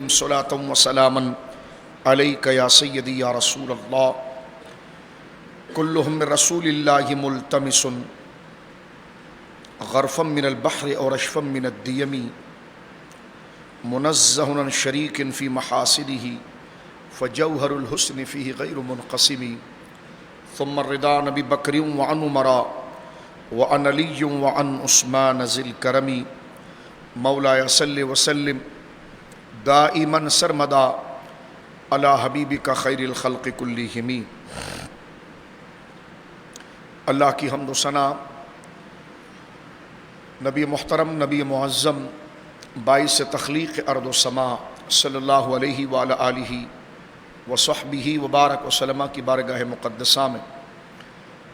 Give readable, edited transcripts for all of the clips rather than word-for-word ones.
صلاۃ و سلاما علیک یا سیدی یا رسول اللہ کلہم من رسول اللہ ملتمس غرفا من البحر اور اشفا من الدیم منزہ عن شریک فی محاسنہ فجوہر الحسن فیہ غیر منقسم ثم الرضا نبی بکر وعن عمر وعن علی وعن عثمان ذی الکرم مولایا صلی وسلم دائما سرمدا علی حبیبک خیر الخلق کلہم۔ اللہ کی حمد و ثنا نبی محترم، نبی معظم، باعث تخلیق ارض و سما صلی اللہ علیہ وآلہ آلہ وصحبہ وبارک وسلم کی بارگاہ مقدسہ میں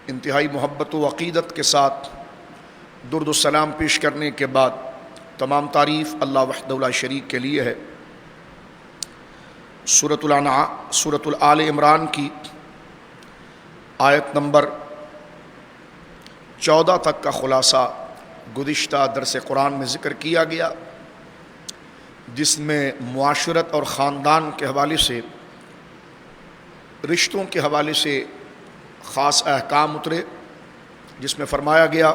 انتہائی محبت و عقیدت کے ساتھ درود و سلام پیش کرنے کے بعد تمام تعریف اللہ وحدہ لا شریک کے لیے ہے۔ سورۃ آل عمران کی آیت نمبر 14 تک کا خلاصہ گزشتہ درس قرآن میں ذکر کیا گیا، جس میں معاشرت اور خاندان کے حوالے سے، رشتوں کے حوالے سے خاص احکام اترے، جس میں فرمایا گیا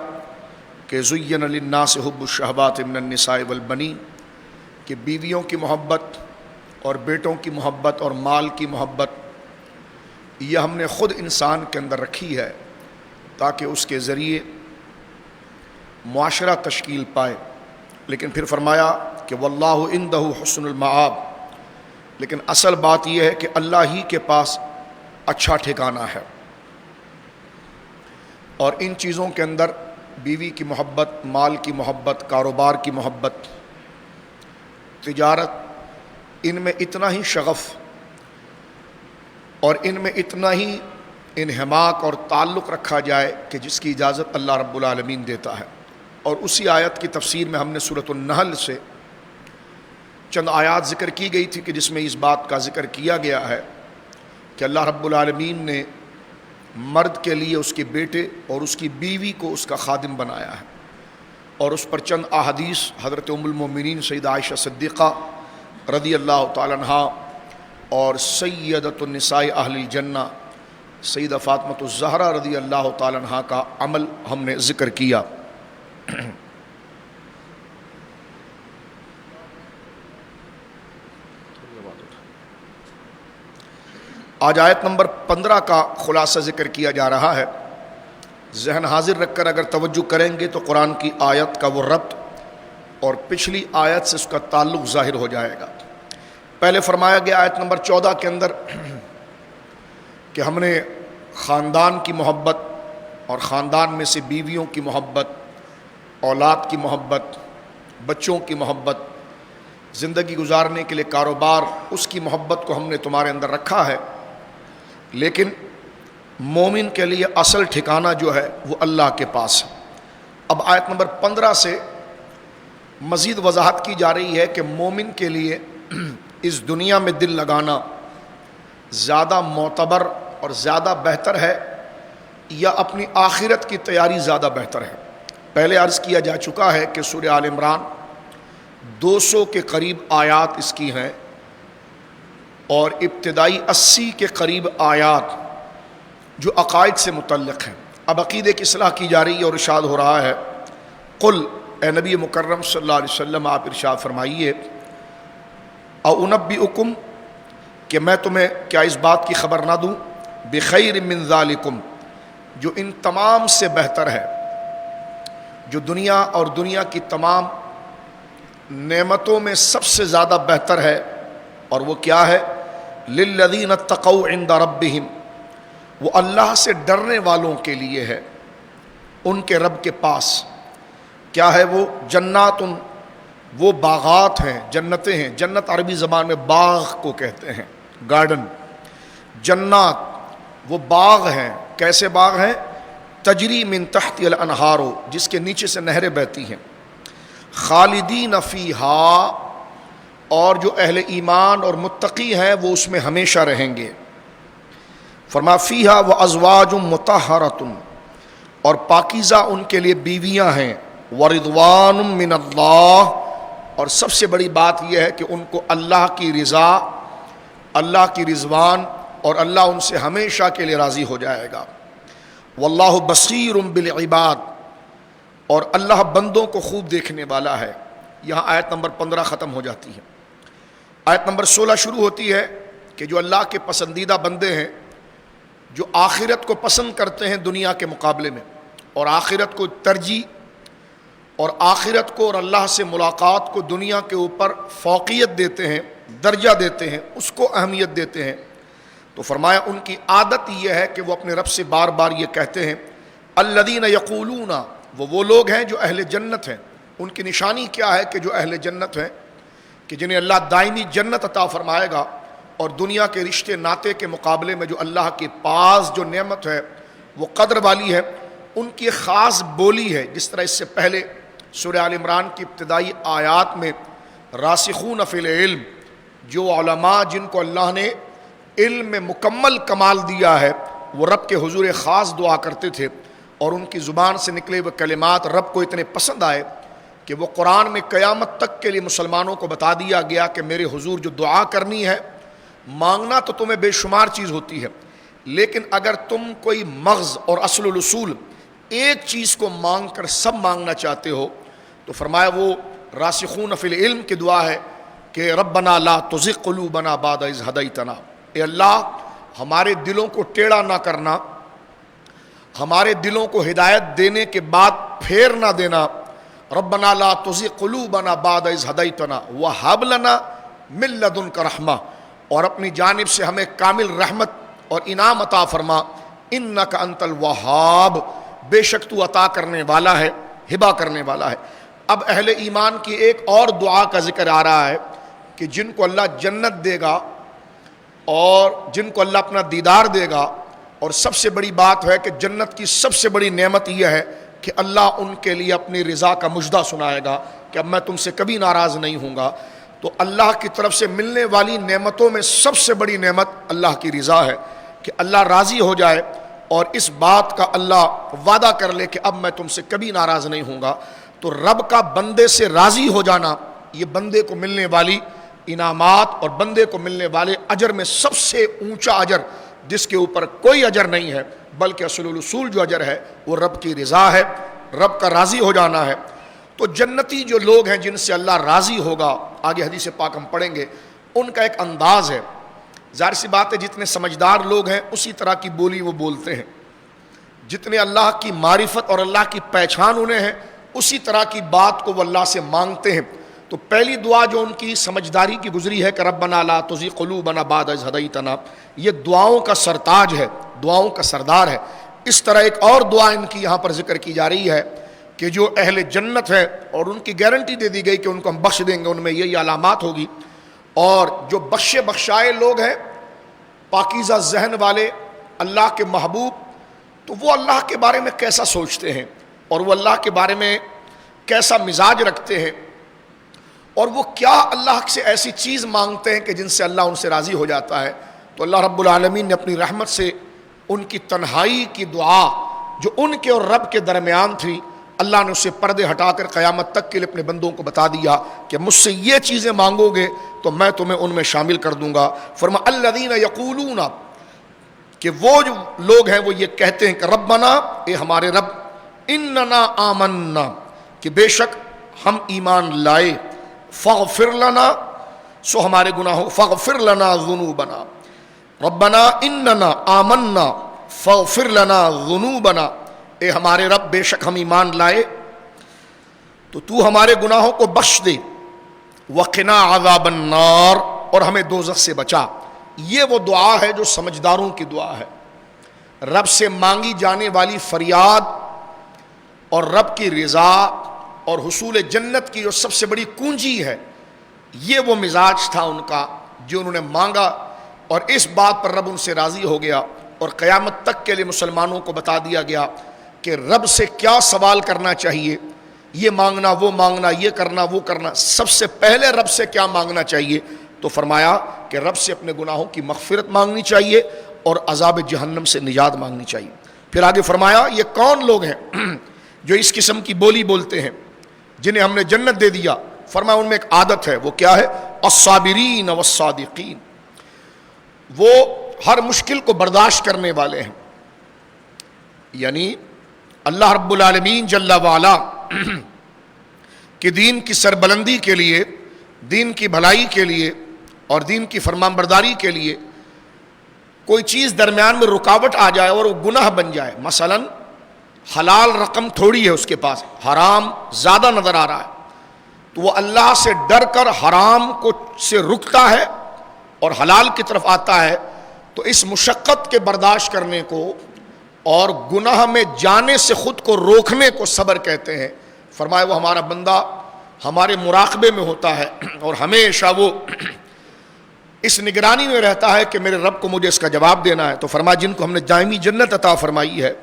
کہ زین للناس حب الشہوات من النساء والبنین، کہ بیویوں کی محبت اور بیٹوں کی محبت اور مال کی محبت یہ ہم نے خود انسان کے اندر رکھی ہے تاکہ اس کے ذریعے معاشرہ تشکیل پائے۔ لیکن پھر فرمایا کہ واللہ عندہ حسن المآب، لیکن اصل بات یہ ہے کہ اللہ ہی کے پاس اچھا ٹھکانہ ہے، اور ان چیزوں کے اندر بیوی کی محبت، مال کی محبت، کاروبار کی محبت، تجارت، ان میں اتنا ہی شغف اور ان میں اتنا ہی انہماک اور تعلق رکھا جائے کہ جس کی اجازت اللہ رب العالمین دیتا ہے۔ اور اسی آیت کی تفسیر میں ہم نے سورۃ النحل سے چند آیات ذکر کی گئی تھی کہ جس میں اس بات کا ذکر کیا گیا ہے کہ اللہ رب العالمین نے مرد کے لیے اس کے بیٹے اور اس کی بیوی کو اس کا خادم بنایا ہے، اور اس پر چند احادیث حضرت ام المؤمنین سیدہ عائشہ صدیقہ رضی اللہ تعالی عنہا اور سیدۃ النساء اہل الجنہ سیدہ فاطمۃ الزہرا رضی اللہ تعالی عنہا کا عمل ہم نے ذکر کیا۔ آج آیت نمبر 15 کا خلاصہ ذکر کیا جا رہا ہے۔ ذہن حاضر رکھ کر اگر توجہ کریں گے تو قرآن کی آیت کا وہ ربط اور پچھلی آیت سے اس کا تعلق ظاہر ہو جائے گا۔ پہلے فرمایا گیا آیت نمبر 14 کے اندر کہ ہم نے خاندان کی محبت اور خاندان میں سے بیویوں کی محبت، اولاد کی محبت، بچوں کی محبت، زندگی گزارنے کے لیے کاروبار، اس کی محبت کو ہم نے تمہارے اندر رکھا ہے، لیکن مومن کے لیے اصل ٹھکانہ جو ہے وہ اللہ کے پاس ہے۔ اب آیت نمبر 15 سے مزید وضاحت کی جا رہی ہے کہ مومن کے لیے اس دنیا میں دل لگانا زیادہ معتبر اور زیادہ بہتر ہے یا اپنی آخرت کی تیاری زیادہ بہتر ہے۔ پہلے عرض کیا جا چکا ہے کہ سورہ آل عمران 200 کے قریب آیات اس کی ہیں، اور ابتدائی 80 کے قریب آیات جو عقائد سے متعلق ہیں۔ اب عقیدے کی اصلاح کی جا رہی ہے اور ارشاد ہو رہا ہے قل، اے نبی مکرم صلی اللہ علیہ وسلم آپ ارشاد فرمائیے، او انبئکم، کہ میں تمہیں کیا اس بات کی خبر نہ دوں، بخیر من ذالکم، جو ان تمام سے بہتر ہے، جو دنیا اور دنیا کی تمام نعمتوں میں سب سے زیادہ بہتر ہے، اور وہ کیا ہے؟ للذین اتقوا عند ربہم، وہ اللہ سے ڈرنے والوں کے لیے ہے، ان کے رب کے پاس کیا ہے؟ وہ جنات، وہ باغات ہیں، جنتیں ہیں۔ جنت عربی زبان میں باغ کو کہتے ہیں، گارڈن۔ جنات وہ باغ ہیں، کیسے باغ ہیں؟ تجری من تحت الانہار، جس کے نیچے سے نہریں بہتی ہیں۔ خالدین فیہا، اور جو اہل ایمان اور متقی ہیں وہ اس میں ہمیشہ رہیں گے۔ فرما فیہا وازواج مطہرۃ، اور پاکیزہ ان کے لیے بیویاں ہیں، ورضوان من اللہ، اور سب سے بڑی بات یہ ہے کہ ان کو اللہ کی رضا، اللہ کی رضوان، اور اللہ ان سے ہمیشہ کے لیے راضی ہو جائے گا۔ واللہ بصیر بالعباد، اور اللہ بندوں کو خوب دیکھنے والا ہے۔ یہاں آیت نمبر 15 ختم ہو جاتی ہے۔ آیت نمبر 16 شروع ہوتی ہے کہ جو اللہ کے پسندیدہ بندے ہیں، جو آخرت کو پسند کرتے ہیں دنیا کے مقابلے میں، اور آخرت کو ترجیح، اور آخرت کو اور اللہ سے ملاقات کو دنیا کے اوپر فوقیت دیتے ہیں، درجہ دیتے ہیں، اس کو اہمیت دیتے ہیں، تو فرمایا ان کی عادت یہ ہے کہ وہ اپنے رب سے بار بار یہ کہتے ہیں، الذین یقولون، وہ لوگ ہیں جو اہل جنت ہیں۔ ان کی نشانی کیا ہے کہ جو اہل جنت ہیں، کہ جنہیں اللہ دائمی جنت عطا فرمائے گا، اور دنیا کے رشتے ناطے کے مقابلے میں جو اللہ کے پاس جو نعمت ہے وہ قدر والی ہے۔ ان کی ایک خاص بولی ہے، جس طرح اس سے پہلے سورہ آل عمران کی ابتدائی آیات میں راسخون فی العلم، جو علماء جن کو اللہ نے علم میں مکمل کمال دیا ہے، وہ رب کے حضور خاص دعا کرتے تھے، اور ان کی زبان سے نکلے ہوئے کلمات رب کو اتنے پسند آئے کہ وہ قرآن میں قیامت تک کے لیے مسلمانوں کو بتا دیا گیا کہ میرے حضور جو دعا کرنی ہے، مانگنا تو تمہیں بے شمار چیز ہوتی ہے، لیکن اگر تم کوئی مغز اور اصل الاصول ایک چیز کو مانگ کر سب مانگنا چاہتے ہو، تو فرمایا وہ راسخون فی العلم کی دعا ہے کہ ربنا لا تزغ قلوبنا بعد اذ ہدیتنا، اے اللہ ہمارے دلوں کو ٹیڑھا نہ کرنا، ہمارے دلوں کو ہدایت دینے کے بعد پھیر نہ دینا۔ ربنا لا تزغ قلوبنا بعد اذ ہدیتنا وہب لنا من لدنک رحمہ، اور اپنی جانب سے ہمیں کامل رحمت اور انعام عطا فرما، انک انت الوہاب، بے شک تو عطا کرنے والا ہے، ہبہ کرنے والا ہے۔ اب اہل ایمان کی ایک اور دعا کا ذکر آ رہا ہے کہ جن کو اللہ جنت دے گا اور جن کو اللہ اپنا دیدار دے گا، اور سب سے بڑی بات ہے کہ جنت کی سب سے بڑی نعمت یہ ہے کہ اللہ ان کے لیے اپنی رضا کا مژدہ سنائے گا کہ اب میں تم سے کبھی ناراض نہیں ہوں گا۔ تو اللہ کی طرف سے ملنے والی نعمتوں میں سب سے بڑی نعمت اللہ کی رضا ہے، کہ اللہ راضی ہو جائے، اور اس بات کا اللہ وعدہ کر لے کہ اب میں تم سے کبھی ناراض نہیں ہوں گا۔ تو رب کا بندے سے راضی ہو جانا، یہ بندے کو ملنے والی انعامات اور بندے کو ملنے والے اجر میں سب سے اونچا اجر، جس کے اوپر کوئی اجر نہیں ہے، بلکہ اصل الاصول جو اجر ہے وہ رب کی رضا ہے، رب کا راضی ہو جانا ہے۔ تو جنتی جو لوگ ہیں جن سے اللہ راضی ہوگا، آگے حدیث پاک ہم پڑھیں گے، ان کا ایک انداز ہے، ظاہر سی بات ہے جتنے سمجھدار لوگ ہیں اسی طرح کی بولی وہ بولتے ہیں، جتنے اللہ کی معرفت اور اللہ کی پہچان انہیں ہے اسی طرح کی بات کو وہ اللہ سے مانگتے ہیں۔ تو پہلی دعا جو ان کی سمجھداری کی گزری ہے کہ ربنا لا تزغ قلوبنا بعد اذ ہدیتنا، یہ دعاؤں کا سرتاج ہے، دعاؤں کا سردار ہے۔ اس طرح ایک اور دعا ان کی یہاں پر ذکر کی جا رہی ہے کہ جو اہل جنت ہے اور ان کی گارنٹی دے دی گئی کہ ان کو ہم بخش دیں گے، ان میں یہی علامات ہوگی، اور جو بخشے بخشائے لوگ ہیں، پاکیزہ ذہن والے، اللہ کے محبوب، تو وہ اللہ کے بارے میں کیسا سوچتے ہیں، اور وہ اللہ کے بارے میں کیسا مزاج رکھتے ہیں، اور وہ کیا اللہ سے ایسی چیز مانگتے ہیں کہ جن سے اللہ ان سے راضی ہو جاتا ہے۔ تو اللہ رب العالمین نے اپنی رحمت سے ان کی تنہائی کی دعا جو ان کے اور رب کے درمیان تھی، اللہ نے اسے پردے ہٹا کر قیامت تک کے لیے اپنے بندوں کو بتا دیا کہ مجھ سے یہ چیزیں مانگو گے تو میں تمہیں ان میں شامل کر دوں گا۔ فرما الذین یقولون، کہ وہ جو لوگ ہیں وہ یہ کہتے ہیں کہ ربنا، اے ہمارے رب، اننا آمنا، کہ بے شک ہم ایمان لائے، فاغفر لنا، سو ہمارے گناہوں، فاغفر لنا ذنوبنا، ربنا اننا آمنا فاغفر لنا ذنوبنا، اے ہمارے رب بے شک ہم ایمان لائے تو تو ہمارے گناہوں کو بخش دے، وقنا عذاب النار، اور ہمیں دوزخ سے بچا۔ یہ وہ دعا ہے جو سمجھداروں کی دعا ہے، رب سے مانگی جانے والی فریاد اور رب کی رضا اور حصول جنت کی جو سب سے بڑی کنجی ہے، یہ وہ مزاج تھا ان کا جو انہوں نے مانگا، اور اس بات پر رب ان سے راضی ہو گیا، اور قیامت تک کے لیے مسلمانوں کو بتا دیا گیا کہ رب سے کیا سوال کرنا چاہیے، یہ مانگنا وہ مانگنا، یہ کرنا وہ کرنا۔ سب سے پہلے رب سے کیا مانگنا چاہیے؟ تو فرمایا کہ رب سے اپنے گناہوں کی مغفرت مانگنی چاہیے اور عذاب جہنم سے نجات مانگنی چاہیے۔ پھر آگے فرمایا یہ کون لوگ ہیں جو اس قسم کی بولی بولتے ہیں، جنہیں ہم نے جنت دے دیا؟ فرمایا ان میں ایک عادت ہے، وہ کیا ہے؟ الصابرین والصادقین، وہ ہر مشکل کو برداشت کرنے والے ہیں. یعنی اللہ رب العالمین جل وعلا کہ دین کی سربلندی کے لیے، دین کی بھلائی کے لیے اور دین کی فرمانبرداری کے لیے کوئی چیز درمیان میں رکاوٹ آ جائے اور وہ گناہ بن جائے، مثلا حلال رقم تھوڑی ہے اس کے پاس، حرام زیادہ نظر آ رہا ہے، تو وہ اللہ سے ڈر کر حرام کو سے رکتا ہے اور حلال کی طرف آتا ہے. تو اس مشقت کے برداشت کرنے کو اور گناہ میں جانے سے خود کو روکنے کو صبر کہتے ہیں. فرمایا وہ ہمارا بندہ ہمارے مراقبے میں ہوتا ہے اور ہمیشہ وہ اس نگرانی میں رہتا ہے کہ میرے رب کو مجھے اس کا جواب دینا ہے. تو فرمایا جن کو ہم نے دائمی جنت عطا فرمائی ہے،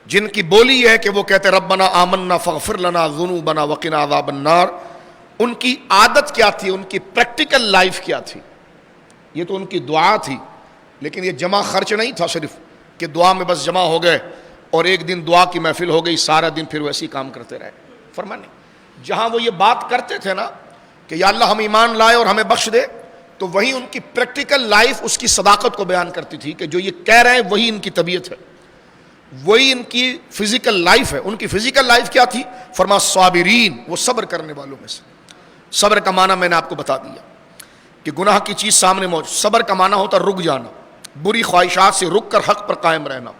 جن کی بولی ہے کہ وہ کہتے ربنا آمنا فاغفر لنا ذنوبنا وقنا عذاب النار، ان کی عادت کیا تھی، ان کی پریکٹیکل لائف کیا تھی؟ یہ تو ان کی دعا تھی، لیکن یہ جمع خرچ نہیں تھا صرف کہ دعا میں بس جمع ہو گئے اور ایک دن دعا کی محفل ہو گئی، سارا دن پھر ویسے ہی کام کرتے رہے. فرمایا نہیں، جہاں وہ یہ بات کرتے تھے نا کہ یا اللہ ہم ایمان لائے اور ہمیں بخش دے، تو وہی ان کی پریکٹیکل لائف اس کی صداقت کو بیان کرتی تھی کہ جو یہ کہہ رہے ہیں وہی ان کی طبیعت ہے، وہی ان کی فزیکل لائف ہے. ان کی فزیکل لائف کیا تھی؟ فرما صابرین، وہ صبر کرنے والوں میں سے. صبر کا معنی میں نے آپ کو بتا دیا کہ گناہ کی چیز سامنے موجود، صبر کا معنی ہوتا رک جانا، بری خواہشات سے رک کر حق پر قائم رہنا.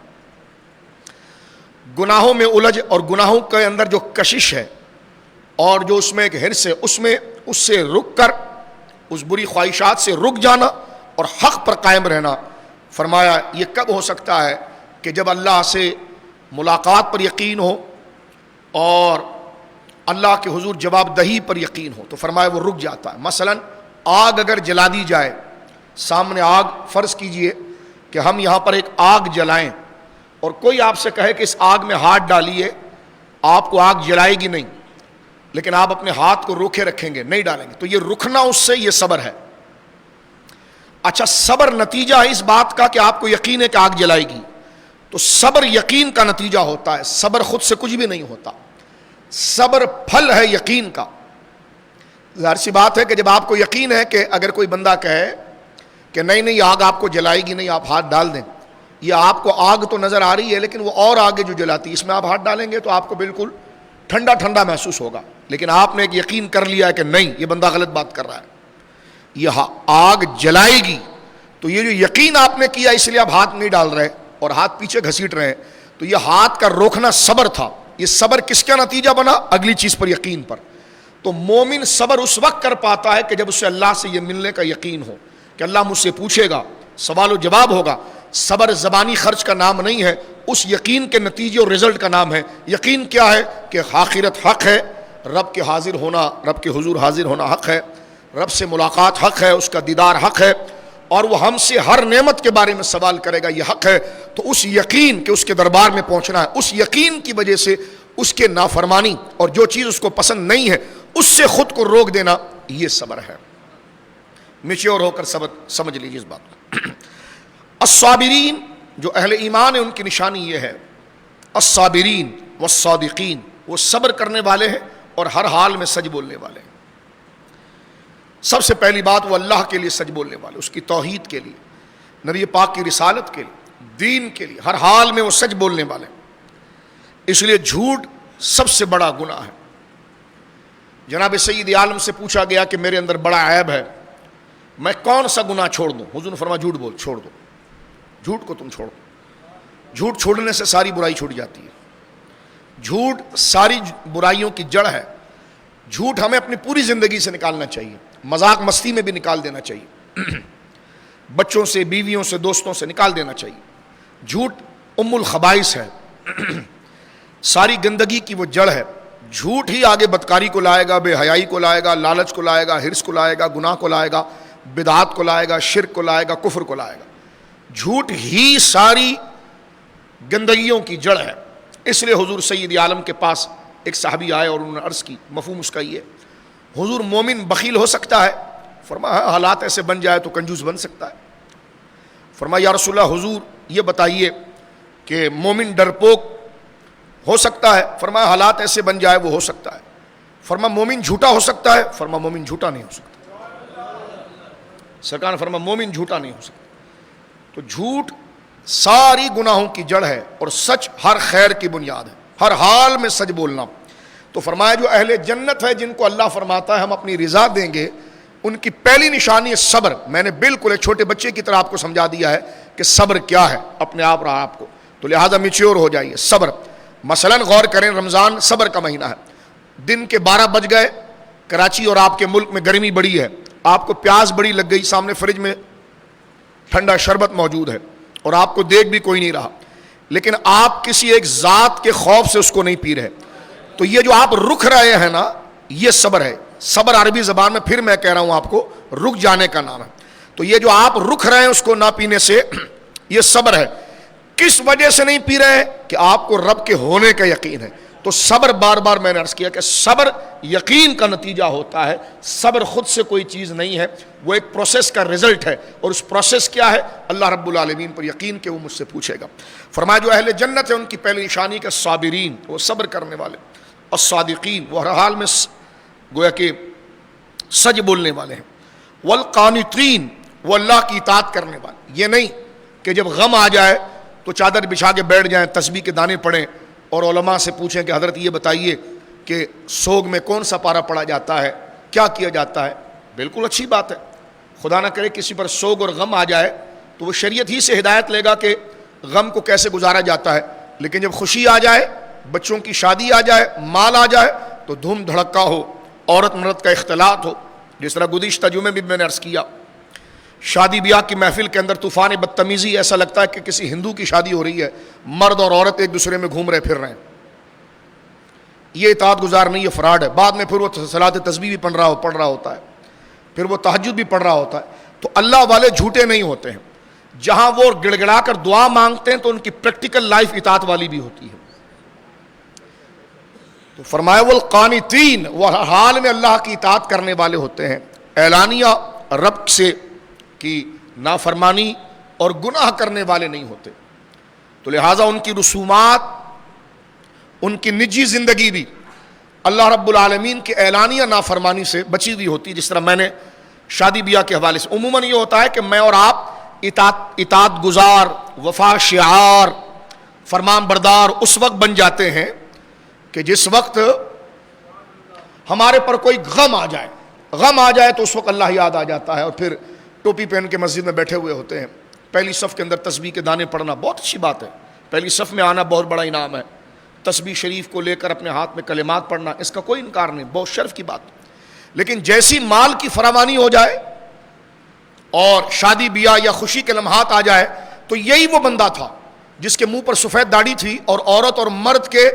گناہوں میں الجھ اور گناہوں کے اندر جو کشش ہے اور جو اس میں ایک حرص ہے، اس سے رک کر اس بری خواہشات سے رک جانا اور حق پر قائم رہنا. فرمایا یہ کب ہو سکتا ہے؟ کہ جب اللہ سے ملاقات پر یقین ہو اور اللہ کے حضور جواب دہی پر یقین ہو. تو فرمایا وہ رک جاتا ہے. مثلا آگ اگر جلا دی جائے، سامنے آگ، فرض کیجئے کہ ہم یہاں پر ایک آگ جلائیں اور کوئی آپ سے کہے کہ اس آگ میں ہاتھ ڈالیے، آپ کو آگ جلائے گی نہیں، لیکن آپ اپنے ہاتھ کو روکے رکھیں گے، نہیں ڈالیں گے. تو یہ رکنا اس سے یہ صبر ہے. اچھا صبر نتیجہ ہے اس بات کا کہ آپ کو یقین ہے کہ آگ جلائے گی، تو صبر یقین کا نتیجہ ہوتا ہے. صبر خود سے کچھ بھی نہیں ہوتا، صبر پھل ہے یقین کا. ظاہر سی بات ہے کہ جب آپ کو یقین ہے کہ اگر کوئی بندہ کہے کہ نہیں آگ آپ کو جلائے گی نہیں، آپ ہاتھ ڈال دیں، یہ آپ کو آگ تو نظر آ رہی ہے لیکن وہ اور آگے جو جلاتی ہے اس میں آپ ہاتھ ڈالیں گے تو آپ کو بالکل ٹھنڈا ٹھنڈا محسوس ہوگا. لیکن آپ نے ایک یقین کر لیا ہے کہ نہیں یہ بندہ غلط بات کر رہا ہے، یہ آگ جلائے گی، تو یہ جو یقین آپ نے کیا اس لیے آپ ہاتھ نہیں ڈال رہے اور ہاتھ پیچھے گھسیٹ رہے ہیں. تو یہ ہاتھ کا روکنا صبر تھا. یہ صبر کس کا نتیجہ بنا؟ اگلی چیز پر یقین پر. تو مومن صبر اس وقت کر پاتا ہے کہ جب اسے اللہ سے یہ ملنے کا یقین ہو کہ اللہ مجھ سے پوچھے گا، سوال و جواب ہوگا. صبر زبانی خرچ کا نام نہیں ہے، اس یقین کے نتیجے اور رزلٹ کا نام ہے. یقین کیا ہے؟ کہ آخرت حق ہے، رب کے حاضر ہونا، رب کے حضور حاضر ہونا حق ہے، رب سے ملاقات حق ہے، اس کا دیدار حق ہے، اور وہ ہم سے ہر نعمت کے بارے میں سوال کرے گا، یہ حق ہے. تو اس یقین کہ اس کے دربار میں پہنچنا ہے، اس یقین کی وجہ سے اس کے نافرمانی اور جو چیز اس کو پسند نہیں ہے اس سے خود کو روک دینا، یہ صبر ہے. میچور ہو کر صبر سمجھ لیجیے اس بات کو. الصابرین، جو اہل ایمان ہے ان کی نشانی یہ ہے، الصابرین والصادقین، وہ صبر کرنے والے ہیں اور ہر حال میں سچ بولنے والے ہیں. سب سے پہلی بات وہ اللہ کے لیے سچ بولنے والے، اس کی توحید کے لیے، نبی پاک کی رسالت کے لیے، دین کے لیے، ہر حال میں وہ سچ بولنے والے. اس لیے جھوٹ سب سے بڑا گناہ ہے. جناب سید عالم سے پوچھا گیا کہ میرے اندر بڑا عیب ہے، میں کون سا گناہ چھوڑ دوں؟ حضور نے فرمایا جھوٹ بول، چھوڑ دو، جھوٹ کو تم چھوڑو. جھوٹ چھوڑنے سے ساری برائی چھوٹ جاتی ہے. جھوٹ ساری برائیوں کی جڑ ہے. جھوٹ ہمیں اپنی پوری زندگی سے نکالنا چاہیے، مذاق مستی میں بھی نکال دینا چاہیے، بچوں سے، بیویوں سے، دوستوں سے نکال دینا چاہیے. جھوٹ ام الخبائث ہے، ساری گندگی کی وہ جڑ ہے. جھوٹ ہی آگے بدکاری کو لائے گا، بے حیائی کو لائے گا، لالچ کو لائے گا، حرص کو لائے گا، گناہ کو لائے گا، بدعات کو لائے گا، شرک کو لائے گا، کفر کو لائے گا. جھوٹ ہی ساری گندگیوں کی جڑ ہے. اس لیے حضور سید عالم کے پاس ایک صحابی آئے اور انہوں نے عرض کی، مفہوم اس کا یہ، حضور مومن بخیل ہو سکتا ہے؟ فرمایا حالات ایسے بن جائے تو کنجوس بن سکتا ہے. فرمایا یا رسول اللہ حضور یہ بتائیے کہ مومن ڈرپوک ہو سکتا ہے؟ فرمایا حالات ایسے بن جائے وہ ہو سکتا ہے. فرما مومن جھوٹا ہو سکتا ہے؟ فرما مومن جھوٹا نہیں ہو سکتا. سرکار نے فرما مومن جھوٹا نہیں ہو سکتا. تو جھوٹ ساری گناہوں کی جڑ ہے اور سچ ہر خیر کی بنیاد ہے، ہر حال میں سچ بولنا. تو فرمایا جو اہل جنت ہے جن کو اللہ فرماتا ہے ہم اپنی رضا دیں گے، ان کی پہلی نشانی ہے صبر. میں نے بالکل ایک چھوٹے بچے کی طرح آپ کو سمجھا دیا ہے کہ صبر کیا ہے، اپنے آپ رہا آپ کو، تو لہذا میچیور ہو جائیے. صبر مثلا غور کریں، رمضان صبر کا مہینہ ہے. دن کے 12 بج گئے، کراچی اور آپ کے ملک میں گرمی بڑی ہے، آپ کو پیاس بڑی لگ گئی، سامنے فریج میں ٹھنڈا شربت موجود ہے اور آپ کو دیکھ بھی کوئی نہیں رہا، لیکن آپ کسی ایک ذات کے خوف سے اس کو نہیں پی رہے. تو یہ جو آپ رک رہے ہیں نا، یہ صبر ہے. صبر عربی زبان میں پھر میں کہہ رہا ہوں آپ کو رک جانے کا نام ہے. تو یہ جو آپ رک رہے ہیں اس کو نہ پینے سے، یہ صبر ہے. کس وجہ سے نہیں پی رہے؟ کہ آپ کو رب کے ہونے کا یقین ہے. تو صبر، بار بار میں نے عرض کیا کہ صبر یقین کا نتیجہ ہوتا ہے. صبر خود سے کوئی چیز نہیں ہے، وہ ایک پروسیس کا رزلٹ ہے. اور اس پروسیس کیا ہے؟ اللہ رب العالمین پر یقین کہ وہ مجھ سے پوچھے گا. فرمایا جو اہل جنت ہے ان کی پہلی نشانی کہ صابرین، وہ صبر کرنے والے، الصادقین، وہ ہر حال میں گویا کہ سچ بولنے والے ہیں، والقانتین، وہ اللہ کی اطاعت کرنے والے. یہ نہیں کہ جب غم آ جائے تو چادر بچھا کے بیٹھ جائیں، تسبیح کے دانے پڑھیں اور علماء سے پوچھیں کہ حضرت یہ بتائیے کہ سوگ میں کون سا پارا پڑا جاتا ہے، کیا کیا جاتا ہے. بالکل اچھی بات ہے، خدا نہ کرے کسی پر سوگ اور غم آ جائے تو وہ شریعت ہی سے ہدایت لے گا کہ غم کو کیسے گزارا جاتا ہے. لیکن جب خوشی آ جائے، بچوں کی شادی آ جائے، مال آ جائے، تو دھوم دھڑکا ہو، عورت مرد کا اختلاط ہو. جس طرح گزشتہ جمعے بھی میں نے عرض کیا، شادی بیاہ کی محفل کے اندر طوفان بدتمیزی، ایسا لگتا ہے کہ کسی ہندو کی شادی ہو رہی ہے، مرد اور عورت ایک دوسرے میں گھوم رہے پھر رہے ہیں. یہ اطاعت گزار نہیں، یہ فراڈ ہے. بعد میں پھر وہ صلاۃ تسبیح بھی پڑھ رہا ہوتا ہے، پھر وہ تہجد بھی پڑھ رہا ہوتا ہے. تو اللہ والے جھوٹے نہیں ہوتے ہیں. جہاں وہ گڑ گڑا کر دعا مانگتے ہیں تو ان کی پریکٹیکل لائف اطاعت والی بھی ہوتی ہے. تو فرمایا والقانتین، وہ حال میں اللہ کی اطاعت کرنے والے ہوتے ہیں، اعلانیہ رب سے کی نافرمانی اور گناہ کرنے والے نہیں ہوتے. تو لہٰذا ان کی رسومات، ان کی نجی زندگی بھی اللہ رب العالمین کے اعلانیہ نافرمانی سے بچی ہوئی ہوتی. جس طرح میں نے شادی بیاہ کے حوالے سے عموماً یہ ہوتا ہے کہ میں اور آپ اطاعت گزار، وفا شعار، فرمان بردار اس وقت بن جاتے ہیں کہ جس وقت ہمارے پر کوئی غم آ جائے تو اس وقت اللہ یاد آ جاتا ہے، اور پھر ٹوپی پہن کے مسجد میں بیٹھے ہوئے ہوتے ہیں. پہلی صف کے اندر تسبیح کے دانے پڑھنا بہت اچھی بات ہے، پہلی صف میں آنا بہت بڑا انعام ہے. تسبیح شریف کو لے کر اپنے ہاتھ میں کلمات پڑھنا، اس کا کوئی انکار نہیں، بہت شرف کی بات. لیکن جیسی مال کی فراوانی ہو جائے اور شادی بیاہ یا خوشی کے لمحات آ جائے تو یہی وہ بندہ تھا جس کے منہ پر سفید داڑھی تھی اور عورت اور مرد کے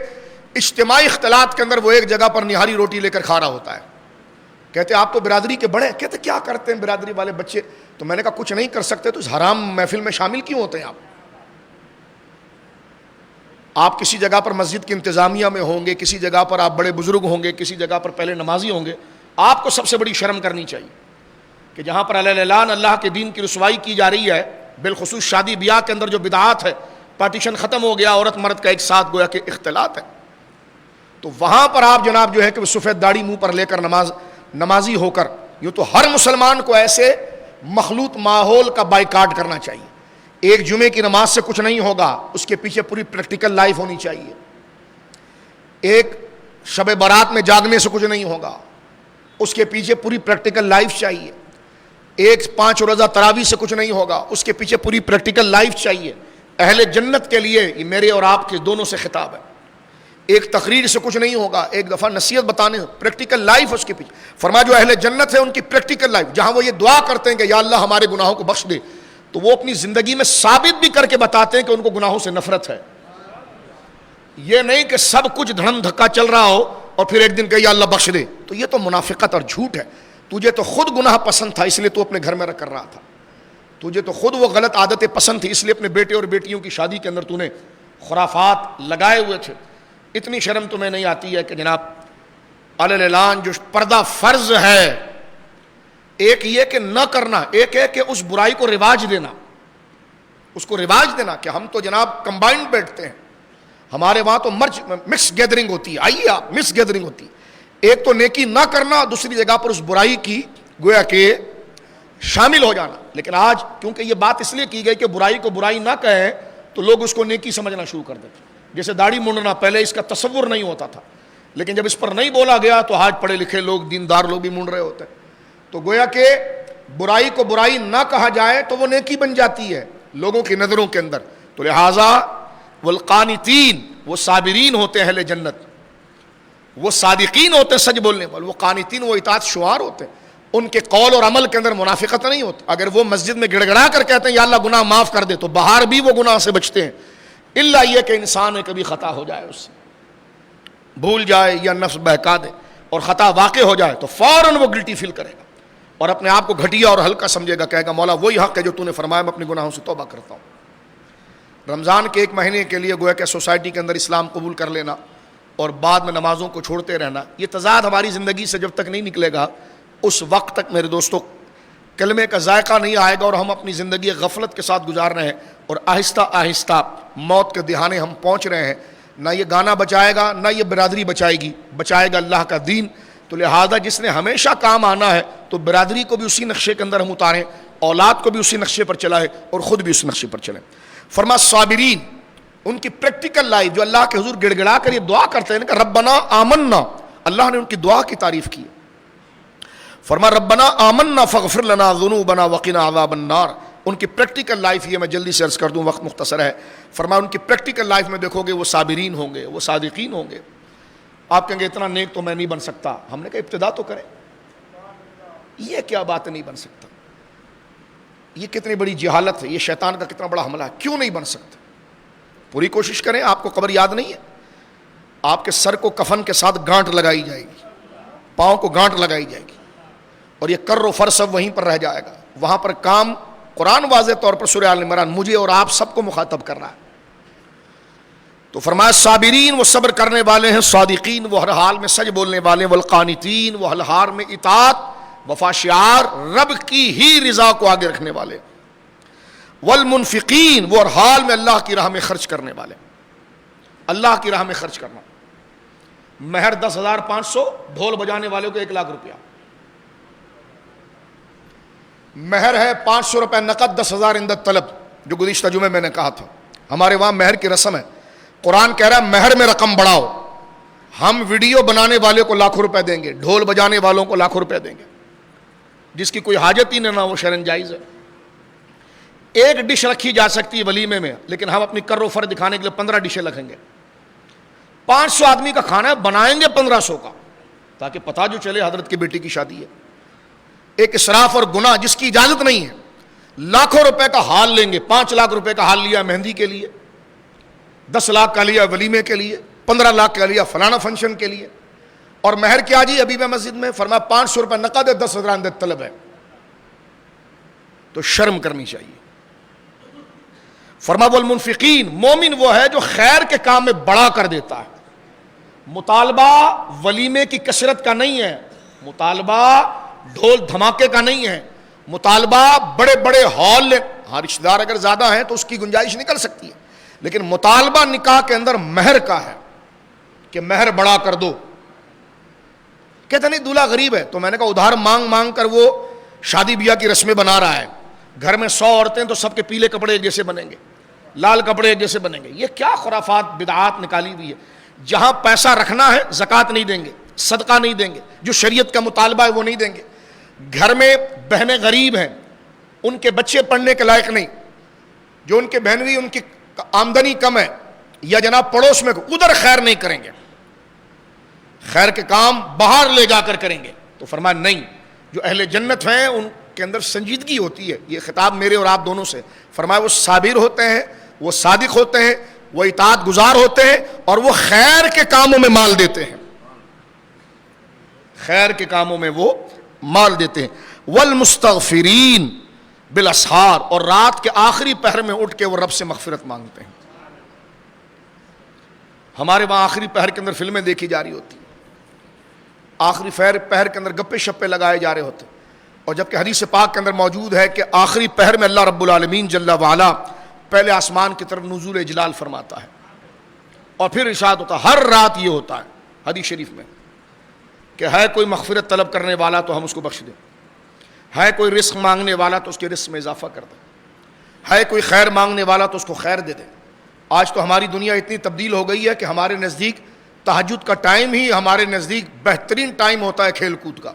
اجتماعی اختلاط کے اندر وہ ایک جگہ پر نہاری روٹی لے کر کھا رہا ہوتا ہے. کہتے آپ تو برادری کے بڑے، کہتے کیا کرتے ہیں برادری والے بچے؟ تو میں نے کہا کچھ نہیں کر سکتے تو اس حرام محفل میں شامل کیوں ہوتے ہیں آپ کسی جگہ پر مسجد کی انتظامیہ میں ہوں گے، کسی جگہ پر آپ بڑے بزرگ ہوں گے، کسی جگہ پر پہلے نمازی ہوں گے. آپ کو سب سے بڑی شرم کرنی چاہیے کہ جہاں پر اعلان اللہ کے دین کی رسوائی کی جا رہی ہے، بالخصوص شادی بیاہ کے اندر جو بدعات ہے، پارٹیشن ختم ہو گیا، عورت مرد کا ایک ساتھ گویا کہ اختلاط ہے، تو وہاں پر آپ جناب جو ہے کہ وہ سفید داڑھی منہ پر لے کر نمازی ہو کر، یوں تو ہر مسلمان کو ایسے مخلوط ماحول کا بائیکاٹ کرنا چاہیے. ایک جمعے کی نماز سے کچھ نہیں ہوگا، اس کے پیچھے پوری پریکٹیکل لائف ہونی چاہیے. ایک شب برات میں جاگنے سے کچھ نہیں ہوگا، اس کے پیچھے پوری پریکٹیکل لائف چاہیے. ایک 5 روزہ تراویح سے کچھ نہیں ہوگا، اس کے پیچھے پوری پریکٹیکل لائف چاہیے. اہل جنت کے لیے یہ میرے اور آپ کے دونوں سے خطاب ہے. ایک تقریر سے کچھ نہیں ہوگا، ایک دفعہ نصیحت بتانے، پریکٹیکل لائف اس کے پیچھے. فرمایا جو اہل جنت ہے ان کی پریکٹیکل لائف، جہاں وہ یہ دعا کرتے ہیں کہ یا اللہ ہمارے گناہوں کو بخش دے، تو وہ اپنی زندگی میں ثابت بھی کر کے بتاتے ہیں کہ ان کو گناہوں سے نفرت ہے. یہ نہیں کہ سب کچھ دھڑم دھکا چل رہا ہو اور پھر ایک دن کہ یا اللہ بخش دے، تو یہ تو منافقت اور جھوٹ ہے. تجھے تو خود گناہ پسند تھا اس لیے تو اپنے گھر میں کر رہا تھا، تجھے تو خود وہ غلط عادتیں پسند تھی اس لیے اپنے بیٹے اور بیٹیوں کی شادی کے اندر تو نے خرافات لگائے ہوئے تھے. اتنی شرم تمہیں نہیں آتی ہے کہ جناب علی اعلان جو پردہ فرض ہے، ایک یہ کہ نہ کرنا، ایک ہے کہ اس برائی کو رواج دینا، اس کو رواج دینا کہ ہم تو جناب کمبائنڈ بیٹھتے ہیں، ہمارے وہاں تو مکس گیدرنگ ہوتی ہے، آئیے آپ مکس گیدرنگ ہوتی ہے. ایک تو نیکی نہ کرنا، دوسری جگہ پر اس برائی کی گویا کہ شامل ہو جانا. لیکن آج کیونکہ یہ بات اس لیے کی گئی کہ برائی کو برائی نہ کہیں تو لوگ اس کو نیکی سمجھنا شروع کر دیتے. جیسے داڑھی مونڈنا، پہلے اس کا تصور نہیں ہوتا تھا، لیکن جب اس پر نہیں بولا گیا تو آج پڑھے لکھے لوگ، دیندار لوگ بھی مونڈ رہے ہوتے ہیں. تو گویا کہ برائی کو برائی نہ کہا جائے تو وہ نیکی بن جاتی ہے لوگوں کی نظروں کے اندر. تو لہٰذا والقانتین، وہ صابرین ہوتے ہیں اہل جنت، وہ صادقین ہوتے ہیں سچ بولنے والے. وہ قانتین، وہ اطاعت شعار ہوتے ہیں، ان کے قول اور عمل کے اندر منافقت نہیں ہوتی. اگر وہ مسجد میں گڑ گڑا کر کہتے ہیں یا اللہ گناہ معاف کر دے، تو باہر بھی وہ گناہ سے بچتے ہیں. الا یہ کہ انسان میں کبھی خطا ہو جائے، اس سے بھول جائے یا نفس بہکا دے اور خطا واقع ہو جائے تو فوراً وہ گلٹی فیل کرے گا اور اپنے آپ کو گھٹیا اور ہلکا سمجھے گا، کہے گا مولا وہی حق ہے جو تو نے فرمایا، میں اپنے گناہوں سے توبہ کرتا ہوں. رمضان کے 1 مہینے کے لیے گویا کہ سوسائٹی کے اندر اسلام قبول کر لینا اور بعد میں نمازوں کو چھوڑتے رہنا، یہ تضاد ہماری زندگی سے جب تک نہیں نکلے گا اس وقت تک میرے دوستو کلمے کا ذائقہ نہیں آئے گا اور ہم اپنی زندگی غفلت کے ساتھ گزار رہے ہیں اور آہستہ آہستہ موت کے دہانے ہم پہنچ رہے ہیں. نہ یہ گانا بچائے گا، نہ یہ برادری بچائے گی، بچائے گا اللہ کا دین. تو لہذا جس نے ہمیشہ کام آنا ہے تو برادری کو بھی اسی نقشے کے اندر ہم اتاریں، اولاد کو بھی اسی نقشے پر چلائیں اور خود بھی اسی نقشے پر چلیں. فرما صابرین، ان کی پریکٹیکل لائف جو اللہ کے حضور گڑ گڑا کر یہ دعا کرتے ہیں کہ ربنا آمنا، اللہ نے ان کی دعا کی تعریف کی. فرما ربنا آمنا فاغفر لنا ذنوبنا وقنا عذاب النار. ان کی پریکٹیکل لائف یہ میں جلدی سے عرض کر دوں، وقت مختصر ہے. فرما ان کی پریکٹیکل لائف میں دیکھو گے وہ صابرین ہوں گے، وہ صادقین ہوں گے. آپ کہیں گے اتنا نیک تو میں نہیں بن سکتا. ہم نے کہا ابتدا تو کریں. یہ کیا بات نہیں بن سکتا؟ یہ کتنی بڑی جہالت ہے، یہ شیطان کا کتنا بڑا حملہ ہے. کیوں نہیں بن سکتا؟ پوری کوشش کریں. آپ کو قبر یاد نہیں ہے؟ آپ کے سر کو کفن کے ساتھ گانٹ لگائی جائے گی، پاؤں کو گانٹ لگائی جائے گی اور یہ کر و فر سب وہیں پر رہ جائے گا. وہاں پر کام قرآن واضح طور پر سورہ آل عمران مجھے اور آپ سب کو مخاطب کر رہا ہے. تو فرمایا صابرین وہ صبر کرنے والے ہیں، صادقین وہ ہر حال میں سچ بولنے والے، والقانتین وہ ہر حال میں اطاعت وفا شعار رب کی ہی رضا کو آگے رکھنے والے، والمنفقین وہ ہر حال میں اللہ کی راہ میں خرچ کرنے والے. اللہ کی راہ میں خرچ کرنا، مہر 10,500، ڈھول بجانے والوں کو 1,00,000 روپیہ. مہر ہے 500 روپے نقد، 10,000 اندر طلب، جو گزشتہ جمعے میں نے کہا تھا. ہمارے وہاں مہر کی رسم ہے. قرآن کہہ رہا ہے مہر میں رقم بڑھاؤ. ہم ویڈیو بنانے والے کو لاکھوں روپے دیں گے، ڈھول بجانے والوں کو لاکھوں روپے دیں گے. جس کی کوئی حاجت ہی نہ وہ شرن جائز ہے. ایک ڈش رکھی جا سکتی ہے ولیمے میں، لیکن ہم اپنی کر و فر دکھانے کے لیے 15 ڈشیں رکھیں گے. 500 آدمی کا کھانا ہے، بنائیں گے 1500 کا، تاکہ پتہ جو چلے حضرت کی بیٹی کی شادی ہے. ایک اسراف اور گناہ جس کی اجازت نہیں ہے. لاکھوں روپے کا ہال لیں گے، 5 لاکھ روپے کا ہال لیا مہندی کے لیے، 10 لاکھ کا لیا ولیمے کے لیے، 15 لاکھ کا لیا فلانا فنکشن کے لیے. اور مہر کیا جی؟ ابھی میں مسجد میں فرمایا 500 روپے نقد ہے، 10,000 اندر طلب ہے. تو شرم کرنی چاہیے. فرما والمنفقین، مومن وہ ہے جو خیر کے کام میں بڑا کر دیتا ہے. مطالبہ ولیمے کی کثرت کا نہیں ہے، مطالبہ ڈھول دھماکے کا نہیں ہے، مطالبہ بڑے بڑے ہال لیں. ہاں رشتہ دار اگر زیادہ ہیں تو اس کی گنجائش نکل سکتی ہے، لیکن مطالبہ نکاح کے اندر مہر کا ہے کہ مہر بڑا کر دو. کہتے نہیں دولہا غریب ہے، تو میں نے کہا ادھار مانگ مانگ کر وہ شادی بیاہ کی رسمیں بنا رہا ہے. گھر میں 100 عورتیں تو سب کے پیلے کپڑے ایک جیسے بنیں گے، لال کپڑے ایک جیسے بنیں گے. یہ کیا خرافات بدعات نکالی ہوئی ہے. جہاں پیسہ رکھنا ہے زکوٰۃ نہیں دیں گے، صدقہ نہیں دیں گے، جو شریعت کا مطالبہ ہے وہ نہیں دیں گے. گھر میں بہنیں غریب ہیں، ان کے بچے پڑھنے کے لائق نہیں، جو ان کے بہنوئی ان کی آمدنی کم ہے، یا جناب پڑوس میں ادھر خیر نہیں کریں گے، خیر کے کام باہر لے جا کر کریں گے. تو فرمایا نہیں، جو اہل جنت ہیں ان کے اندر سنجیدگی ہوتی ہے. یہ خطاب میرے اور آپ دونوں سے. فرمایا وہ صابر ہوتے ہیں، وہ صادق ہوتے ہیں، وہ اطاعت گزار ہوتے ہیں، اور وہ خیر کے کاموں میں مال دیتے ہیں. خیر کے کاموں میں وہ مال دیتے ہیں. والمستغفرین بالاسحار، اور رات کے آخری پہر میں اٹھ کے وہ رب سے مغفرت مانگتے ہیں. ہمارے وہاں آخری پہر کے اندر فلمیں دیکھی جا رہی ہوتی، آخری پہر کے اندر گپے شپے لگائے جا رہے ہوتے، اور جبکہ حدیث پاک کے اندر موجود ہے کہ آخری پہر میں اللہ رب العالمین جل وعلا پہلے آسمان کی طرف نزول اجلال فرماتا ہے، اور پھر ارشاد ہوتا ہے. ہر رات یہ ہوتا ہے حدیث شریف میں کہ ہے کوئی مغفرت طلب کرنے والا تو ہم اس کو بخش دیں، ہے کوئی رزق مانگنے والا تو اس کے رزق میں اضافہ کر دیں، ہے کوئی خیر مانگنے والا تو اس کو خیر دے دیں۔ آج تو ہماری دنیا اتنی تبدیل ہو گئی ہے کہ ہمارے نزدیک تہجد کا ٹائم ہی ہمارے نزدیک بہترین ٹائم ہوتا ہے کھیل کود کا،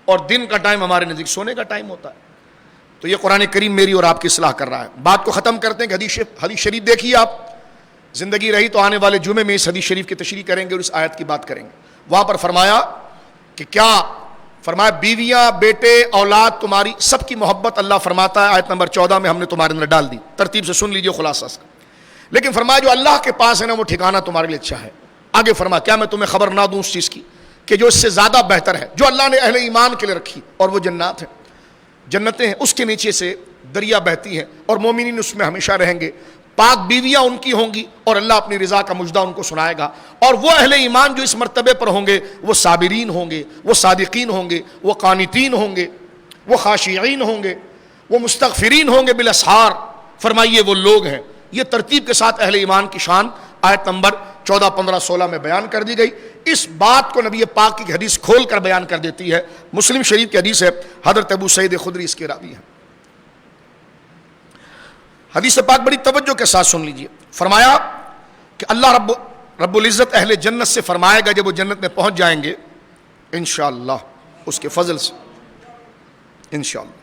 اور دن کا ٹائم ہمارے نزدیک سونے کا ٹائم ہوتا ہے۔ تو یہ قرآن کریم میری اور آپ کی اصلاح کر رہا ہے۔ بات کو ختم کرتے ہیں کہ حدیث شریف دیکھیے، آپ زندگی رہی تو آنے والے جمعے میں اس حدیث شریف کی تشریح کریں گے اور اس آیت کی بات کریں گے۔ وہاں پر فرمایا کہ کیا فرمایا بیویاں، بیٹے، اولاد تمہاری سب کی محبت اللہ فرماتا ہے، آیت نمبر 14 میں ہم نے تمہارے اندر ڈال دی۔ ترتیب سے سن لیجئے خلاصہ اس کا۔ لیکن فرمایا جو اللہ کے پاس ہے نا وہ ٹھکانہ تمہارے لیے اچھا ہے۔ آگے فرمایا کیا میں تمہیں خبر نہ دوں اس چیز کی کہ جو اس سے زیادہ بہتر ہے، جو اللہ نے اہل ایمان کے لیے رکھی، اور وہ جنات ہیں، جنتیں ہیں، اس کے نیچے سے دریا بہتی ہیں اور مومنین اس میں ہمیشہ رہیں گے، پاک بیویاں ان کی ہوں گی اور اللہ اپنی رضا کا مجدہ ان کو سنائے گا، اور وہ اہل ایمان جو اس مرتبے پر ہوں گے وہ صابرین ہوں گے، وہ صادقین ہوں گے، وہ قانتین ہوں گے، وہ خاشعین ہوں گے، وہ مستغفرین ہوں گے بالاسحار۔ فرمائیے وہ لوگ ہیں۔ یہ ترتیب کے ساتھ اہل ایمان کی شان آیت نمبر 14، 15، 16 میں بیان کر دی گئی۔ اس بات کو نبی پاک کی حدیث کھول کر بیان کر دیتی ہے۔ مسلم شریف کی حدیث ہے، حضرت ابو سعید خدری اس کے راوی ہیں۔ حدیث پاک بڑی توجہ کے ساتھ سن لیجئے۔ فرمایا کہ اللہ رب العزت اہل جنت سے فرمائے گا جب وہ جنت میں پہنچ جائیں گے انشاءاللہ اس کے فضل سے، انشاءاللہ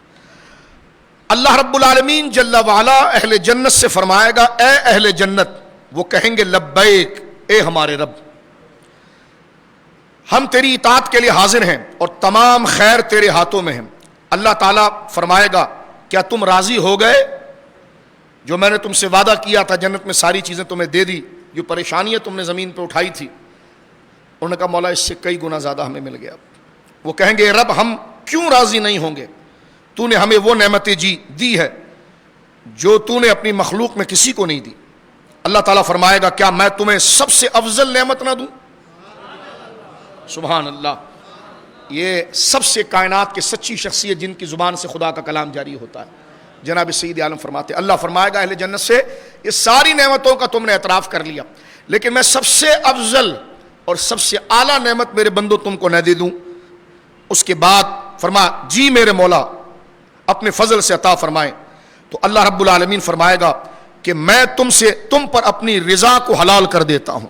اللہ رب العالمین جل وعلا اہل جنت سے فرمائے گا اے اہل جنت، وہ کہیں گے لبیک اے ہمارے رب، ہم تیری اطاعت کے لیے حاضر ہیں اور تمام خیر تیرے ہاتھوں میں ہیں۔ اللہ تعالیٰ فرمائے گا کیا تم راضی ہو گئے؟ جو میں نے تم سے وعدہ کیا تھا جنت میں ساری چیزیں تمہیں دے دی، جو پریشانیاں تم نے زمین پہ اٹھائی تھی، انہوں نے کہا مولا اس سے کئی گنا زیادہ ہمیں مل گیا۔ وہ کہیں گے رب ہم کیوں راضی نہیں ہوں گے؟ تو نے ہمیں وہ نعمتیں دی ہے جو تو نے اپنی مخلوق میں کسی کو نہیں دی۔ اللہ تعالیٰ فرمائے گا کیا میں تمہیں سب سے افضل نعمت نہ دوں؟ سبحان اللہ۔ یہ سب سے کائنات کی سچی شخصیت جن کی زبان سے خدا کا کلام جاری ہوتا ہے، جناب سید عالم فرماتے اللہ فرمائے گا اہل جنت سے یہ ساری نعمتوں کا تم نے اعتراف کر لیا، لیکن میں سب سے افضل اور سب سے اعلیٰ نعمت میرے بندوں تم کو نہ دے دوں؟ اس کے بعد فرمایا جی میرے مولا اپنے فضل سے عطا فرمائیں۔ تو اللہ رب العالمین فرمائے گا کہ میں تم پر اپنی رضا کو حلال کر دیتا ہوں،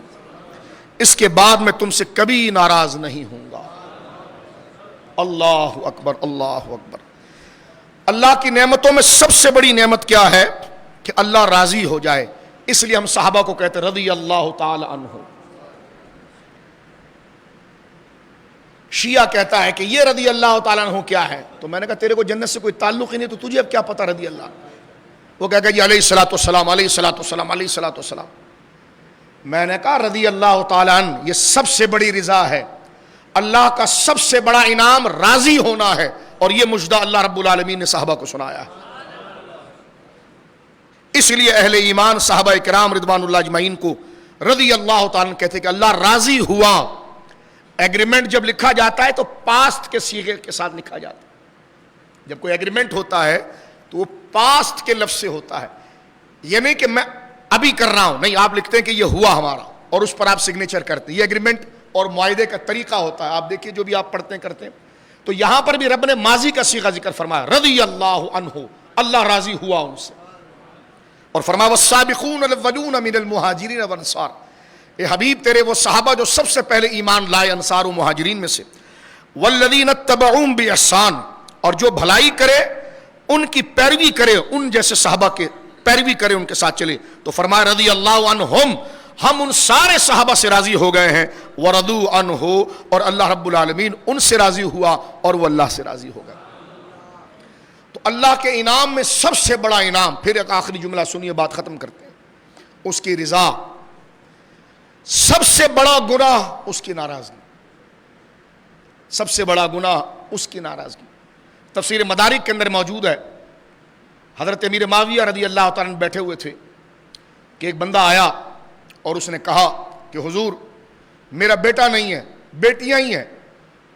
اس کے بعد میں تم سے کبھی ناراض نہیں ہوں گا۔ اللہ اکبر، اللہ اکبر۔ اللہ کی نعمتوں میں سب سے بڑی نعمت کیا ہے؟ کہ اللہ راضی ہو جائے۔ اس لیے ہم صحابہ کو کہتے رضی اللہ تعالی عنہ۔ شیعہ کہتا ہے کہ یہ رضی اللہ تعالیٰ عنہ کیا ہے؟ تو میں نے کہا تیرے کو جنت سے کوئی تعلق ہی نہیں تو تجھے اب کیا پتہ رضی اللہ؟ وہ کہہ گا جی علیہ الصلوۃ والسلام، علیہ الصلوۃ والسلام، علیہ الصلوۃ والسلام۔ میں نے کہا رضی اللہ تعالیٰ عنہ یہ سب سے بڑی رضا ہے، اللہ کا سب سے بڑا انعام راضی ہونا ہے، اور یہ مجدہ اللہ رب العالمین نے صحابہ کو سنایا ہے۔ اس لیے اہل ایمان صحابہ کرام رضوان اللہ اجمعین کو رضی اللہ تعالیٰ عنہ کہتے کہ اللہ راضی ہوا۔ ایگریمنٹ جب لکھا جاتا ہے تو پاسٹ کے صیغے کے ساتھ لکھا جاتا ہے۔ جب کوئی ایگریمنٹ ہوتا ہے تو وہ پاسٹ کے لفظ سے ہوتا ہے، یہ نہیں کہ میں ابھی کر رہا ہوں، نہیں، آپ لکھتے ہیں کہ یہ ہوا ہمارا اور اس پر آپ سگنیچر کرتے ہیں۔ یہ ایگریمنٹ اور معاہدے کا طریقہ ہوتا ہے۔ آپ دیکھیے جو بھی آپ پڑھتے ہیں کرتے ہیں، تو یہاں پر بھی رب نے ماضی کا صیغہ ذکر فرمایا رضی اللہ عنہ، اللہ راضی ہوا ان سے، اور فرمایا والسابقون الاولون من المہاجرین والانصار، اے حبیب تیرے وہ صحابہ جو سب سے پہلے ایمان لائے انصار و مہاجرین میں سے، والذین اتبعوہم باحسان، اور جو بھلائی کرے ان کی پیروی کرے، ان جیسے صحابہ کے پیروی کرے، ان کے ساتھ چلے، تو فرمایا رضی اللہ عنہم، ہم ان سارے صحابہ سے راضی ہو گئے ہیں، ورضوا عنہ، اور اللہ رب العالمین ان سے راضی ہوا اور وہ اللہ سے راضی ہو گئے۔ تو اللہ کے انعام میں سب سے بڑا انعام، پھر ایک آخری جملہ سنیے بات ختم کرتے ہیں، اس کی رضا۔ سب سے بڑا گناہ اس کی ناراضگی، سب سے بڑا گناہ اس کی ناراضگی۔ تفسیر مدارک کے اندر موجود ہے، حضرت امیر معاویہ رضی اللہ تعالیٰ عنہ بیٹھے ہوئے تھے کہ ایک بندہ آیا اور اس نے کہا کہ حضور میرا بیٹا نہیں ہے، بیٹیاں ہی ہیں۔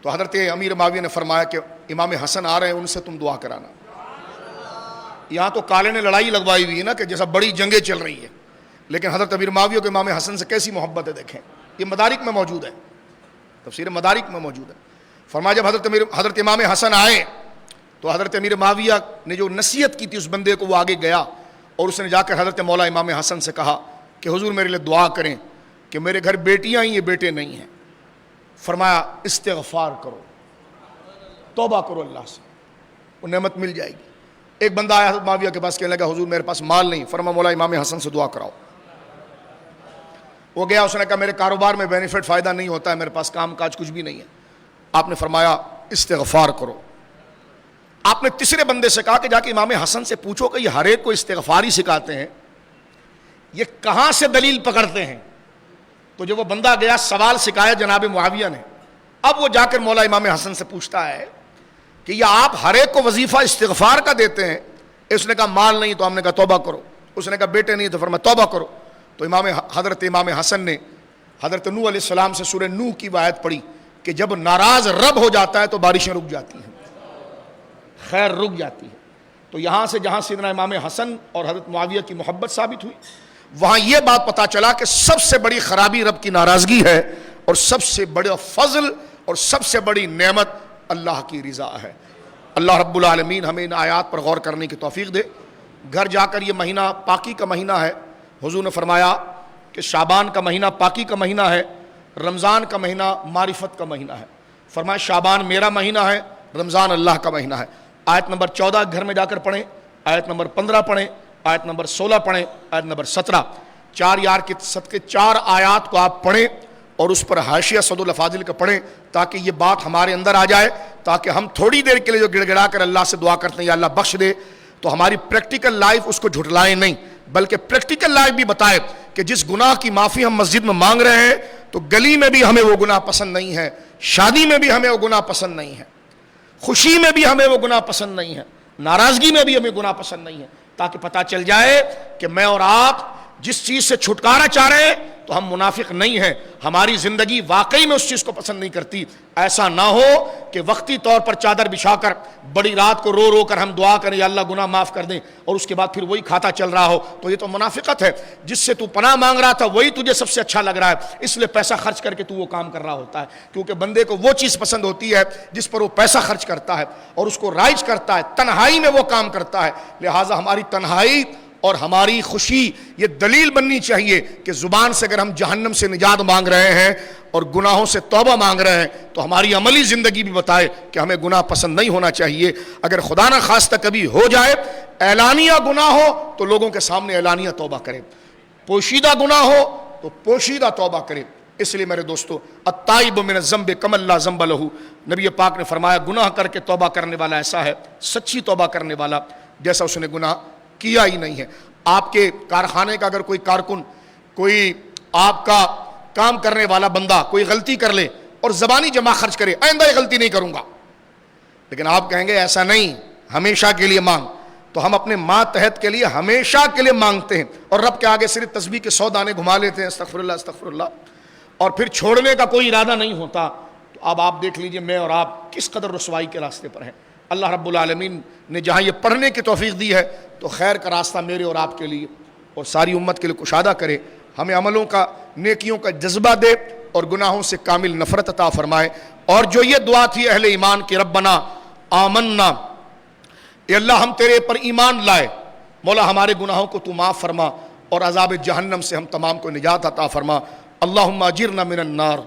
تو حضرت امیر معاویہ نے فرمایا کہ امام حسن آ رہے ہیں، ان سے تم دعا کرانا۔ یہاں تو کالے نے لڑائی لگوائی ہوئی ہے نا کہ جیسا بڑی جنگیں چل رہی ہے، لیکن حضرت امیر معاویہ کو امام حسن سے کیسی محبت ہے دیکھیں، یہ مدارک میں موجود ہے۔ تفسیر مدارک میں موجود ہے. فرمایا جب حضرت امام حسن آئے تو حضرت امیر معاویہ نے جو نصیحت کی تھی اس بندے کو، وہ آگے گیا اور اس نے جا کر حضرت مولا امام حسن سے کہا کہ حضور میرے لیے دعا کریں کہ میرے گھر بیٹیاں ہی یہ بیٹے نہیں ہیں. فرمایا استغفار کرو، توبہ کرو اللہ سے، وہ نعمت مل جائے گی. ایک بندہ آیا حضرت معاویہ کے پاس، کہنے لگا حضور میرے پاس مال نہیں. فرمایا مولا امام حسن سے دعا کراؤ. وہ گیا، اس نے کہا میرے کاروبار میں بینیفٹ فائدہ نہیں ہوتا ہے، میرے پاس کام کاج کچھ بھی نہیں ہے. آپ نے فرمایا استغفار کرو. آپ نے تیسرے بندے سے کہا کہ جا کے امام حسن سے پوچھو کہ یہ ہر ایک کو استغفار ہی سکھاتے ہیں، یہ کہاں سے دلیل پکڑتے ہیں. تو جب وہ بندہ گیا، سوال سکھایا جناب معاویہ نے. اب وہ جا کر مولا امام حسن سے پوچھتا ہے کہ یہ آپ ہر ایک کو وظیفہ استغفار کا دیتے ہیں. اس نے کہا مال نہیں، تو ہم نے کہا توبہ کرو. اس نے کہا بیٹے نہیں، تو فرمایا توبہ کرو. تو حضرت امام حسن نے حضرت نوح علیہ السلام سے سورہ نوح کی آیت پڑھی کہ جب ناراض رب ہو جاتا ہے تو بارشیں رک جاتی ہیں، خیر رک جاتی ہے. تو یہاں سے جہاں سیدنا امام حسن اور حضرت معاویہ کی محبت ثابت ہوئی، وہاں یہ بات پتا چلا کہ سب سے بڑی خرابی رب کی ناراضگی ہے، اور سب سے بڑا فضل اور سب سے بڑی نعمت اللہ کی رضا ہے. اللہ رب العالمین ہمیں ان آیات پر غور کرنے کی توفیق دے. گھر جا کر یہ مہینہ پاکی کا مہینہ ہے. حضور نے فرمایا کہ شعبان کا مہینہ پاکی کا مہینہ ہے، رمضان کا مہینہ معرفت کا مہینہ ہے. فرمایا شعبان میرا مہینہ ہے، رمضان اللہ کا مہینہ ہے. آیت نمبر 14 گھر میں جا کر پڑھیں، آیت نمبر 15 پڑھیں، آیت نمبر 16 پڑھیں، آیت نمبر 17. 4 یار کے صدقے 4 آیات کو آپ پڑھیں اور اس پر حاشیہ صد الافاضل کا پڑھیں تاکہ یہ بات ہمارے اندر آ جائے، تاکہ ہم تھوڑی دیر کے لیے جو گڑ گڑا کر اللہ سے دعا کرتے ہیں یا اللہ بخش دے، تو ہماری پریکٹیکل لائف اس کو جھٹلائے نہیں، بلکہ پریکٹیکل لائف بھی بتائے کہ جس گناہ کی معافی ہم مسجد میں مانگ رہے ہیں تو گلی میں بھی ہمیں وہ گناہ پسند نہیں ہے، شادی میں بھی ہمیں وہ گناہ پسند نہیں ہے، خوشی میں بھی ہمیں وہ گناہ پسند نہیں ہے، ناراضگی میں بھی ہمیں گناہ پسند نہیں ہے، تاکہ پتہ چل جائے کہ میں اور آپ جس چیز سے چھٹکارا چاہ رہے ہیں تو ہم منافق نہیں ہیں، ہماری زندگی واقعی میں اس چیز کو پسند نہیں کرتی. ایسا نہ ہو کہ وقتی طور پر چادر بچھا کر بڑی رات کو رو رو کر ہم دعا کریں یا اللہ گناہ معاف کر دیں، اور اس کے بعد پھر وہی کھاتا چل رہا ہو، تو یہ تو منافقت ہے. جس سے تو پناہ مانگ رہا تھا وہی تجھے سب سے اچھا لگ رہا ہے، اس لیے پیسہ خرچ کر کے تو وہ کام کر رہا ہوتا ہے، کیونکہ بندے کو وہ چیز پسند ہوتی ہے جس پر وہ پیسہ خرچ کرتا ہے اور اس کو رائج کرتا ہے، تنہائی میں وہ کام کرتا ہے. لہٰذا ہماری تنہائی اور ہماری خوشی یہ دلیل بننی چاہیے کہ زبان سے اگر ہم جہنم سے نجات مانگ رہے ہیں اور گناہوں سے توبہ مانگ رہے ہیں تو ہماری عملی زندگی بھی بتائے کہ ہمیں گناہ پسند نہیں ہونا چاہیے. اگر خدا نہ خواستہ کبھی ہو جائے اعلانیہ گناہ ہو تو لوگوں کے سامنے اعلانیہ توبہ کرے، پوشیدہ گناہ ہو تو پوشیدہ توبہ کرے. اس لیے میرے دوستو التائب من الذنب کمن لا ذنب لہ، نبی پاک نے فرمایا گناہ کر کے توبہ کرنے والا ایسا ہے، سچی توبہ کرنے والا، جیسا اس نے گناہ کیا ہی نہیں ہے. آپ کے کارخانے کا اگر کوئی کارکن، کوئی آپ کا کام کرنے والا بندہ کوئی غلطی کر لے اور زبانی جمع خرچ کرے آئندہ یہ غلطی نہیں کروں گا، لیکن آپ کہیں گے ایسا نہیں ہمیشہ کے لیے مانگ، تو ہم اپنے ماتحت کے لیے ہمیشہ کے لیے مانگتے ہیں اور رب کے آگے صرف تسبیح کے 100 دانے گھما لیتے ہیں استغفر اللہ استغفر اللہ، اور پھر چھوڑنے کا کوئی ارادہ نہیں ہوتا. تو اب آپ دیکھ لیجئے میں اور آپ کس قدر رسوائی کے راستے پر ہیں. اللہ رب العالمین نے جہاں یہ پڑھنے کی توفیق دی ہے تو خیر کا راستہ میرے اور آپ کے لیے اور ساری امت کے لیے کشادہ کرے، ہمیں عملوں کا، نیکیوں کا جذبہ دے اور گناہوں سے کامل نفرت عطا فرمائے. اور جو یہ دعا تھی اہل ایمان کی، ربنا آمنا، اے اللہ ہم تیرے پر ایمان لائے، مولا ہمارے گناہوں کو تو معاف فرما اور عذاب جہنم سے ہم تمام کو نجات عطا فرما. اللہم اجرنا من النار،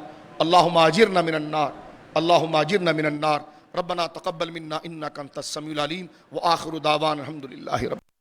اللہم اجرنا من النار، اللہم اجرنا من النار. ربنا تقبل منا انك انت السميع العليم واخر دعوانا الحمد لله رب